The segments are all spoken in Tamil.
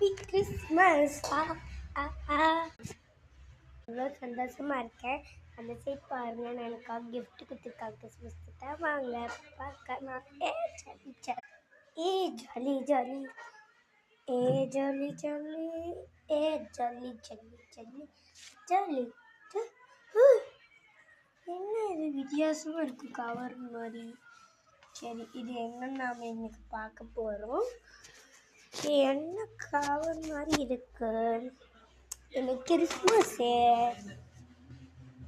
Happy Christmas. இவ்வளோ சந்தோஷமா இருக்கேன். அந்த சைட் பாருங்க, நான் எனக்காக கிஃப்ட் கொடுத்துருக்காங்க. கிறிஸ்மஸ் கிட்ட வாங்க பார்க்கலாம். ஏ ஜாலி ஜாலி, ஏ ஜாலி ஜாலி, ஏ ஜாலி ஜாலி ஜாலி ஜாலி. என்ன இது வித்தியாசமாக இருக்குது கவர் மாதிரி. சரி, இது என்னன்னு நாம் இன்னைக்கு பார்க்க போகிறோம். என்ன கவர் மாதிரி இருக்கு. இன்னைக்கு கிறிஸ்மஸு.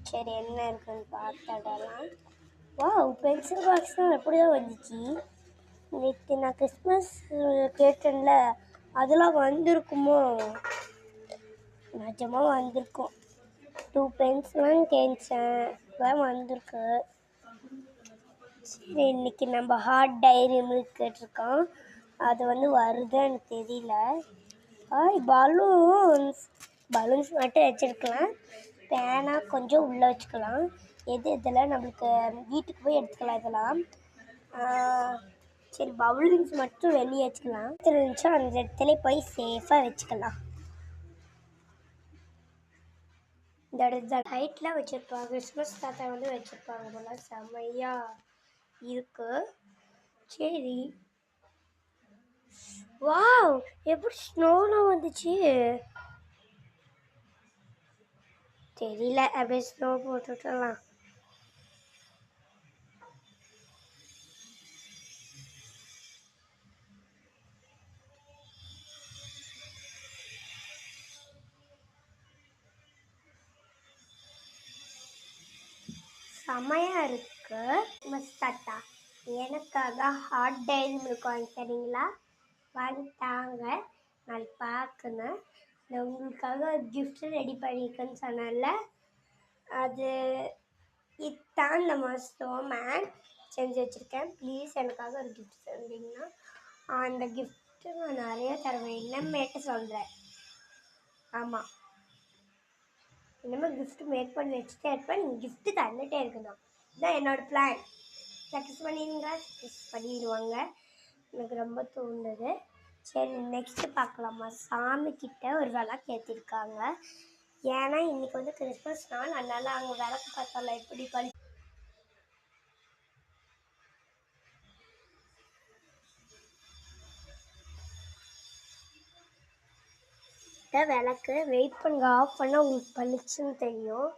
சரி, என்ன இருக்குன்னு பார்த்துடலாம். வாவ், பென்சில் பாக்ஸ்லாம் எப்படி தான் வந்துச்சு. நேற்று நான் கிறிஸ்மஸ் கேட்டேன்ல, அதெல்லாம் வந்திருக்குமோ? நிஜமாக வந்திருக்கும். 2 பென்சிலாம் கேட்டேன், அதெல்லாம் வந்திருக்கு. சரி, இன்னைக்கு நம்ம ஹார்ட் டைரி மில்க் கேட்டிருக்கோம். அது வருதுன்னு எனக்கு தெரியல. பலூன்ஸ் மட்டும் வச்சுருக்கலாம். பேனா கொஞ்சம் உள்ளே வச்சுக்கலாம். இதெல்லாம் நம்மளுக்கு வீட்டுக்கு போய் எடுத்துக்கலாம். இதெல்லாம் சரி, பலூன்ஸ் மட்டும் வெளியே வச்சுக்கலாம். இருந்துச்சோ அந்த இடத்துல போய் சேஃபாக வச்சுக்கலாம். இந்த இடத்துல ஹைட்டில் வச்சுருப்பாங்க. கிறிஸ்மஸ் தாத்தா வச்சுருப்பாங்க போல. செம்மையாக இருக்கு. சரி, வாவ், எப்படி ஸ்னோலாம் வந்துச்சு தெரியல. அப்படியே ஸ்னோ போட்டுட்டலாம். செமையாக இருக்கு. மஸ்தாட்டா, எனக்காக ஹாட் டைரி மில்க் வாங்கி தரீங்களா? வாங்கிட்டாங்க. நாளைக்கு பார்க்கணும். நான் உங்களுக்காக கிஃப்ட் ரெடி பண்ணியிருக்கேன்னு சொன்னேன்ல, அது இதான் நம்ம ஸ்னோமேன் செஞ்சு வச்சுருக்கேன். ப்ளீஸ் எனக்காக ஒரு கிஃப்ட் தந்தீங்கன்னா அந்த கிஃப்ட்டு நான் நிறைய தருவேன். இன்னமேட்டு சொல்கிறேன். ஆமாம், இனிமேல் கிஃப்ட் மேக் பண்ணி வச்சுட்டே இருப்பேன். நீங்கள் கிஃப்ட்டு தந்துகிட்டே இருக்கணும். இதுதான் என்னோடய பிளான். சக்ஸஸ் பண்ணிடுவாங்க. எனக்கு ரொம்ப தோணுது. சரி, நெக்ஸ்ட்டு பார்க்கலாமா? சாமிக்கிட்ட ஒரு விளக்கு ஏற்றிருக்காங்க. ஏன்னா இன்றைக்கி கிறிஸ்மஸ் நாள், அதனால் அவங்க விளக்கு பார்த்தால எப்படி விளக்கு வெயிட் பண்ணுங்க. ஆஃப் பண்ணால் உங்களுக்கு பளிச்சுன்னு தெரியும்.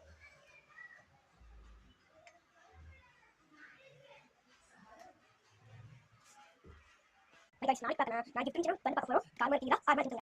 நாளைக்கு பார்க்கலாம். நான் கிஃப்ட் வந்து பார்க்க போகிறோம். கால் மாட்டீங்களா?